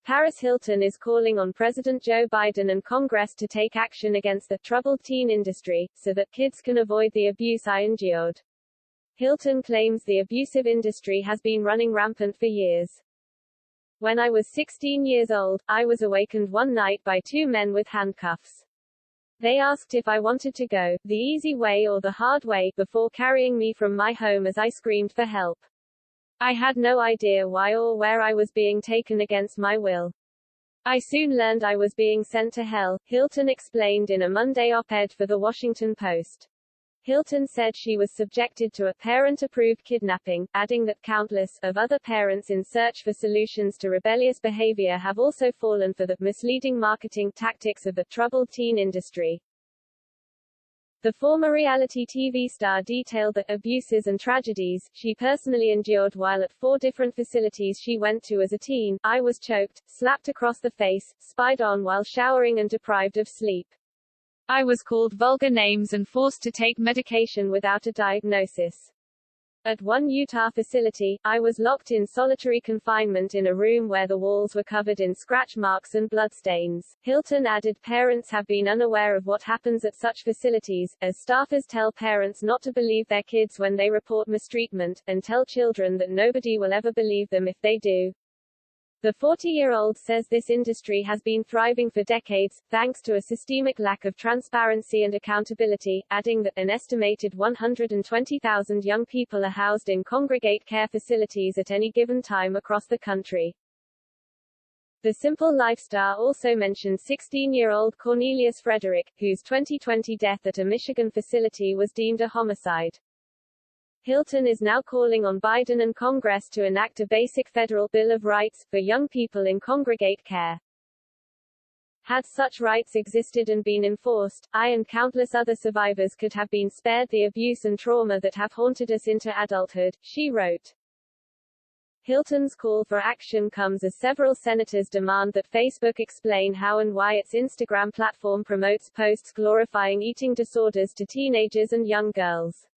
Paris Hilton is calling on President Joe Biden and Congress to take action against the troubled teen industry, so that kids can avoid the abuse I endured. Hilton claims the abusive industry has been running rampant for years. When I was 16 years old, I was awakened one night by two men with handcuffs. They asked if I wanted to go, the easy way or the hard way, before carrying me from my home as I screamed for help. I had no idea why or where I was being taken against my will. I soon learned I was being sent to hell, Hilton explained in a Monday op-ed for The Washington Post. Hilton said she was subjected to a parent-approved kidnapping, adding that countless of other parents in search for solutions to rebellious behavior have also fallen for the misleading marketing tactics of the troubled teen industry. The former reality TV star detailed the abuses and tragedies she personally endured while at 4 different facilities she went to as a teen. I was choked, slapped across the face, spied on while showering and deprived of sleep. I was called vulgar names and forced to take medication without a diagnosis. At one Utah facility, I was locked in solitary confinement in a room where the walls were covered in scratch marks and bloodstains. Hilton added parents have been unaware of what happens at such facilities, as staffers tell parents not to believe their kids when they report mistreatment, and tell children that nobody will ever believe them if they do. The 40-year-old says this industry has been thriving for decades, thanks to a systemic lack of transparency and accountability, adding that an estimated 120,000 young people are housed in congregate care facilities at any given time across the country. The Simple Lifestar also mentioned 16-year-old Cornelius Frederick, whose 2020 death at a Michigan facility was deemed a homicide. Hilton is now calling on Biden and Congress to enact a basic federal Bill of Rights for young people in congregate care. Had such rights existed and been enforced, I and countless other survivors could have been spared the abuse and trauma that have haunted us into adulthood, she wrote. Hilton's call for action comes as several senators demand that Facebook explain how and why its Instagram platform promotes posts glorifying eating disorders to teenagers and young girls.